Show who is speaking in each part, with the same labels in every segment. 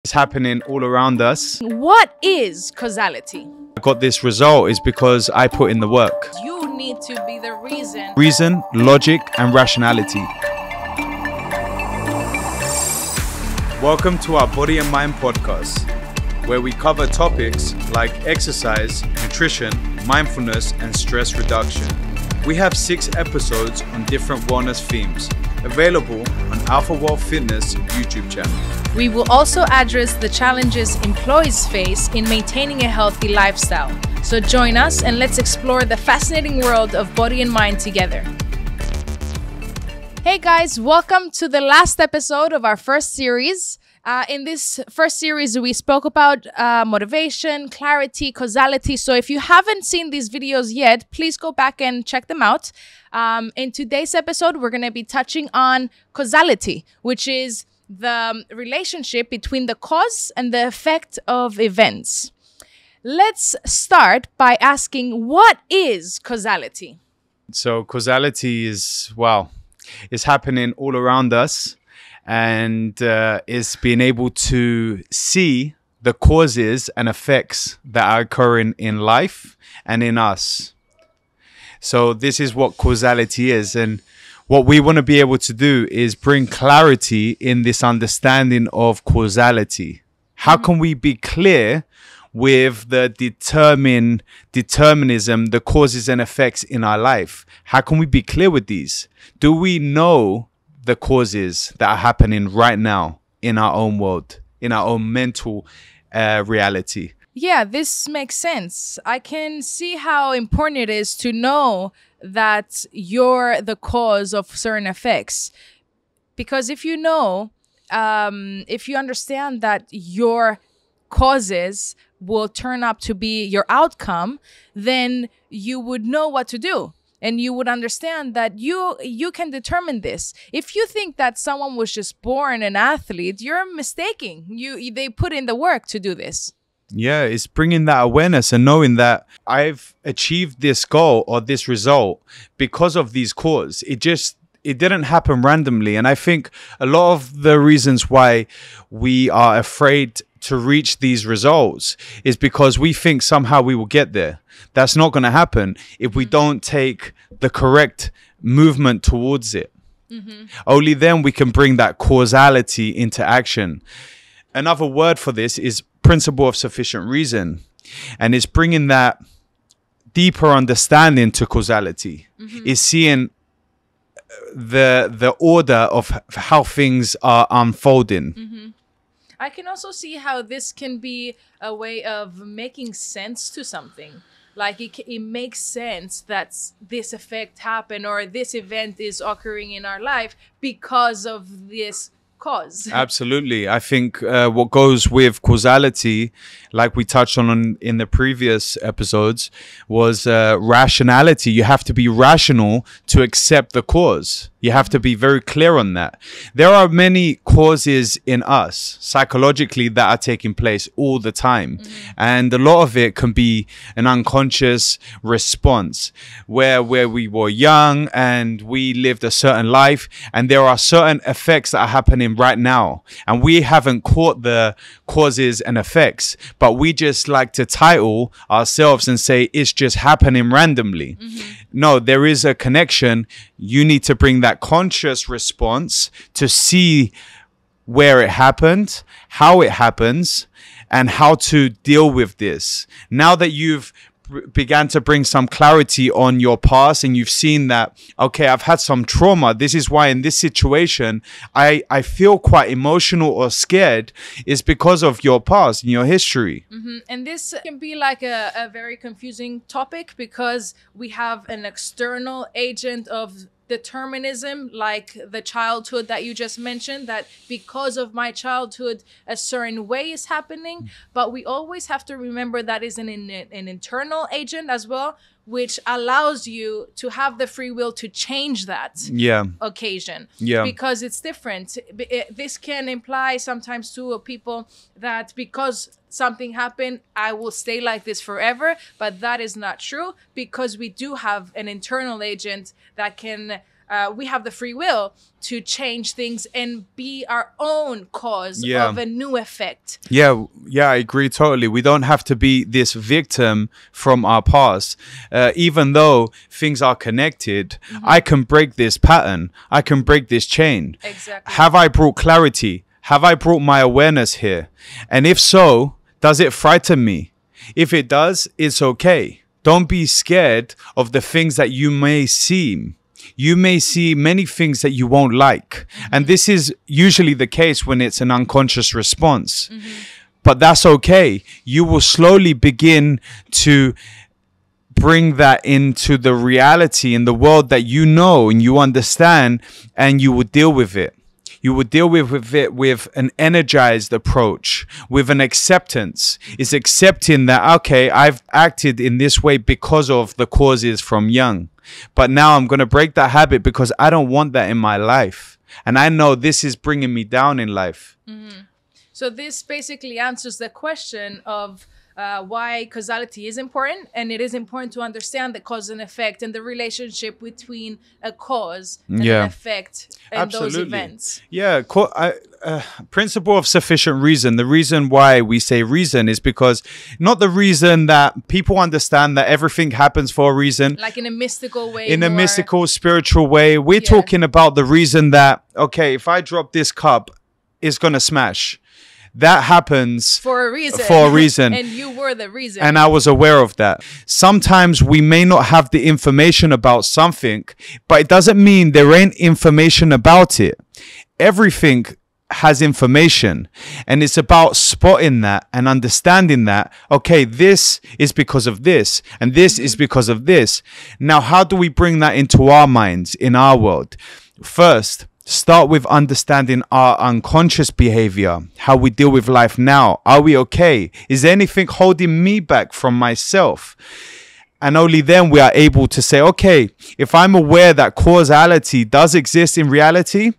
Speaker 1: It's happening all around us.
Speaker 2: What is causality?
Speaker 1: I got this result is because I put in the work.
Speaker 2: You need to be the reason.
Speaker 1: Reason, logic, and rationality. Welcome to our Body and Mind podcast, where we cover topics like exercise, nutrition, mindfulness, and stress reduction. We have 6 episodes on different wellness themes, available on Alpha World Fitness YouTube channel.
Speaker 2: We will also address the challenges employees face in maintaining a healthy lifestyle. So join us and let's explore the fascinating world of body and mind together. Hey guys, welcome to the last episode of our first series. In this first series, we spoke about motivation, clarity, causality. So if you haven't seen these videos yet, please go back and check them out. In today's episode, we're going to be touching on causality, which is the relationship between the cause and the effect of events. Let's start by asking, what is causality?
Speaker 1: So causality is, it's happening all around us, and is being able to see the causes and effects that are occurring in life and in us. So this is what causality is, and what we want to be able to do is bring clarity in this understanding of causality. How can we be clear with the determinism, the causes and effects in our life? How can we be clear with these? Do we know the causes that are happening right now in our own world, in our own mental reality?
Speaker 2: Yeah, this makes sense. I can see how important it is to know that you're the cause of certain effects. Because if you know, if you understand that your causes will turn up to be your outcome, then you would know what to do. And you would understand that you can determine this. If you think that someone was just born an athlete, you're mistaking. They put in the work to do this.
Speaker 1: Yeah, it's bringing that awareness and knowing that I've achieved this goal or this result because of these causes. It didn't happen randomly. And I think a lot of the reasons why we are afraid to reach these results is because we think somehow we will get there. That's not going to happen if we don't take the correct movement towards it. Only then we can bring that causality into action. Another word for this is principle of sufficient reason, and it's bringing that deeper understanding to causality. Is seeing the order of how things are unfolding.
Speaker 2: I can also see how this can be a way of making sense to something. Like it makes sense that this effect happened or this event is occurring in our life because of this cause. Absolutely.
Speaker 1: I think what goes with causality, like we touched on in the previous episodes, was rationality. You have to be rational to accept the cause. You have to be very clear on that. There are many causes in us psychologically that are taking place all the time. And a lot of it can be an unconscious response where we were young and we lived a certain life, and there are certain effects that are happening right now. And we haven't caught the causes and effects, but we just like to title ourselves and say it's just happening randomly. No, there is a connection. You need to bring that conscious response to see where it happened, how it happens, and how to deal with this. Now that you've began to bring some clarity on your past and you've seen that, okay, I've had some trauma. This is why in this situation, I feel quite emotional or scared, is because of your past and your history.
Speaker 2: And this can be like a very confusing topic because we have an external agent of determinism, like the childhood that you just mentioned, that because of my childhood a certain way is happening, but we always have to remember that is an internal agent as well, which allows you to have the free will to change that occasion. Because it's different. This can imply sometimes to people that because something happened, I will stay like this forever, but that is not true, because we do have an internal agent that can we have the free will to change things and be our own cause of a new effect.
Speaker 1: Yeah, I agree totally. We don't have to be this victim from our past. Even though things are connected, I can break this pattern. I can break this chain.
Speaker 2: Exactly.
Speaker 1: Have I brought clarity? Have I brought my awareness here? And if so, does it frighten me? If it does, it's okay. Don't be scared of the things that you may see. You may see many things that you won't like. And this is usually the case when it's an unconscious response. But that's okay. You will slowly begin to bring that into the reality in the world that you know and you understand, and you will deal with it. You would deal with it with an energized approach, with an acceptance. It's accepting that, okay, I've acted in this way because of the causes from young. But now I'm going to break that habit because I don't want that in my life. And I know this is bringing me down in life.
Speaker 2: So this basically answers the question of why causality is important, and it is important to understand the cause and effect and the relationship between a cause and an effect in those events.
Speaker 1: Yeah, principle of sufficient reason. The reason why we say reason is because not the reason that people understand that everything happens for a reason.
Speaker 2: Like in a mystical way.
Speaker 1: In a mystical, spiritual way. We're talking about the reason that, okay, if I drop this cup, it's going to smash. That happens
Speaker 2: for a reason.
Speaker 1: For a reason.
Speaker 2: And you were the reason.
Speaker 1: And I was aware of that. Sometimes we may not have the information about something, but it doesn't mean there ain't information about it. Everything has information, and it's about spotting that and understanding that, okay, this is because of this, and this is because of this. Now, how do we bring that into our minds, in our world? First, start with understanding our unconscious behavior, how we deal with life now. Are we okay? Is there anything holding me back from myself? And only then we are able to say, okay, if I'm aware that causality does exist in reality,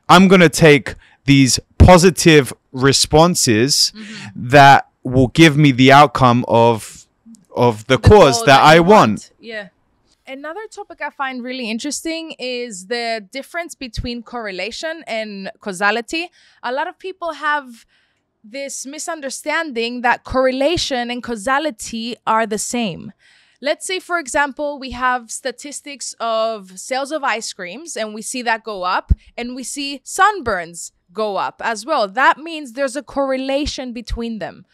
Speaker 1: I'm going to take these positive responses that will give me the outcome of the cause that I want.
Speaker 2: Yeah. Another topic I find really interesting is the difference between correlation and causality. A lot of people have this misunderstanding that correlation and causality are the same. Let's say, for example, we have statistics of sales of ice creams and we see that go up, and we see sunburns go up as well. That means there's a correlation between them.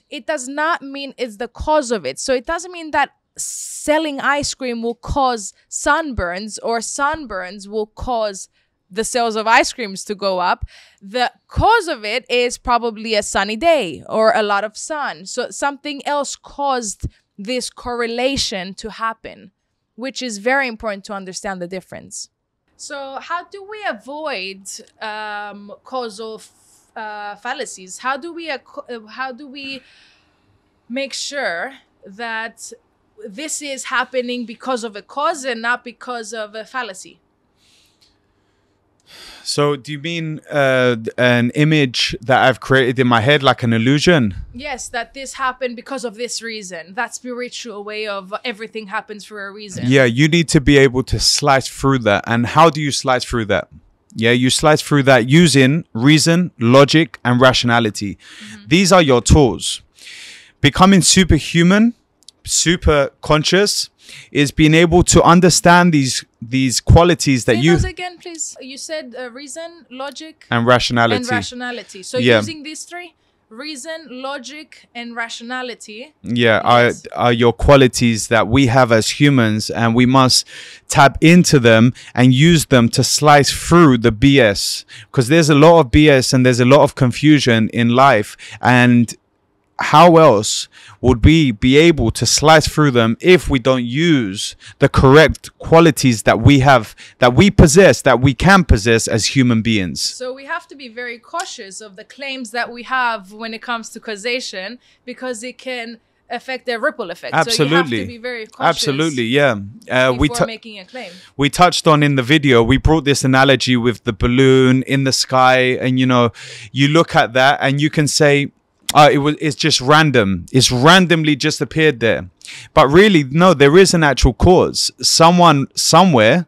Speaker 2: It does not mean it's the cause of it. So it doesn't mean that selling ice cream will cause sunburns, or sunburns will cause the sales of ice creams to go up. The cause of it is probably a sunny day or a lot of sun. So something else caused this correlation to happen, which is very important to understand the difference. So how do we avoid causal fallacies? How do we make sure that this is happening because of a cause and not because of a fallacy?
Speaker 1: So do you mean an image that I've created in my head, like an illusion?
Speaker 2: Yes, that this happened because of this reason. That spiritual way of everything happens for a reason.
Speaker 1: Yeah, you need to be able to slice through that. And how do you slice through that? Yeah, you slice through that using reason, logic, and rationality. These are your tools. Becoming superhuman, super conscious, is being able to understand these qualities that
Speaker 2: Say those again, please. You said reason, logic,
Speaker 1: and rationality.
Speaker 2: So using these three: reason, logic, and rationality.
Speaker 1: Yeah, are your qualities that we have as humans, and we must tap into them and use them to slice through the BS, because there's a lot of BS and there's a lot of confusion in life. And how else would we be able to slice through them if we don't use the correct qualities that we have, that we possess, that we can possess as human beings?
Speaker 2: So we have to be very cautious of the claims that we have when it comes to causation, because it can affect a ripple effect.
Speaker 1: Absolutely.
Speaker 2: So you have to be very cautious.
Speaker 1: Absolutely, yeah.
Speaker 2: Before making a claim.
Speaker 1: We touched on in the video, we brought this analogy with the balloon in the sky, and you look at that and you can say, it's just random. It's randomly just appeared there. But really, no, there is an actual cause. Someone somewhere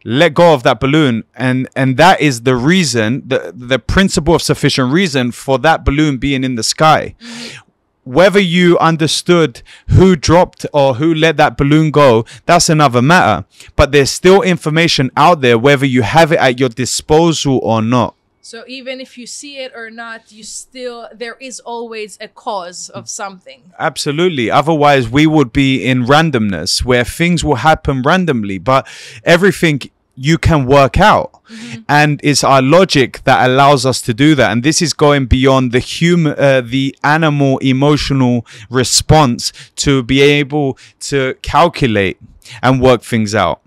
Speaker 1: let go of that balloon, and that is the reason, the principle of sufficient reason for that balloon being in the sky. Whether you understood who dropped or who let that balloon go, that's another matter. But there's still information out there, whether you have it at your disposal or not.
Speaker 2: So even if you see it or not, there is always a cause of something.
Speaker 1: Absolutely. Otherwise, we would be in randomness where things will happen randomly, but everything you can work out. And it's our logic that allows us to do that. And this is going beyond the animal emotional response to be able to calculate and work things out.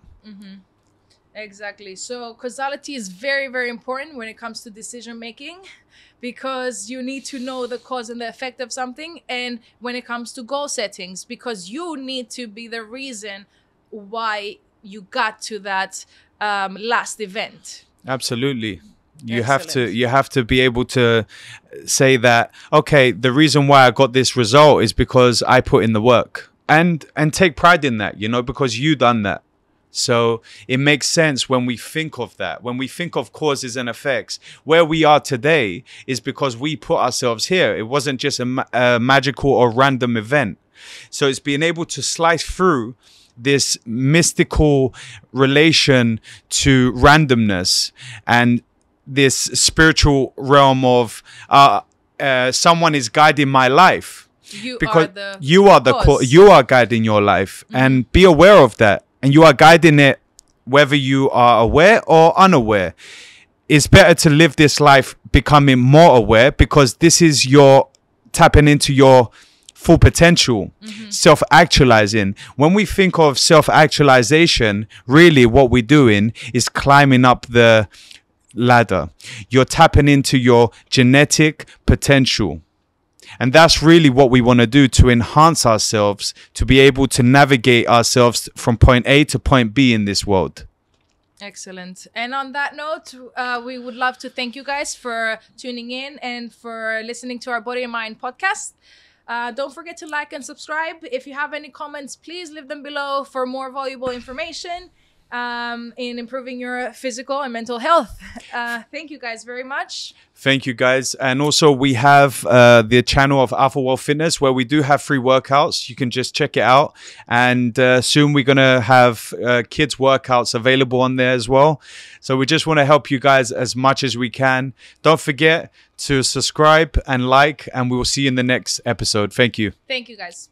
Speaker 2: Exactly. So causality is very, very important when it comes to decision making, because you need to know the cause and the effect of something. And when it comes to goal settings, because you need to be the reason why you got to that last event.
Speaker 1: Absolutely. You have to be able to say that, okay, the reason why I got this result is because I put in the work, and take pride in that, because you done that. So it makes sense when we think of that. When we think of causes and effects, where we are today is because we put ourselves here. It wasn't just a magical or random event. So it's being able to slice through this mystical relation to randomness and this spiritual realm of someone is guiding my life. You are guiding your life, and be aware of that. And you are guiding it, whether you are aware or unaware. It's better to live this life becoming more aware, because this is your tapping into your full potential, self-actualizing. When we think of self-actualization, really what we're doing is climbing up the ladder. You're tapping into your genetic potential. And that's really what we want to do, to enhance ourselves, to be able to navigate ourselves from point A to point B in this world.
Speaker 2: Excellent. And on that note, we would love to thank you guys for tuning in and for listening to our Body and Mind podcast. Don't forget to like and subscribe. If you have any comments, please leave them below for more valuable information in improving your physical and mental health. Thank you guys very much.
Speaker 1: Thank you guys. And also we have the channel of Alpha World Fitness, where we do have free workouts. You can just check it out. And soon we're going to have kids workouts available on there as well. So we just want to help you guys as much as we can. Don't forget to subscribe and like, and we will see you in the next episode. Thank you.
Speaker 2: Thank you guys.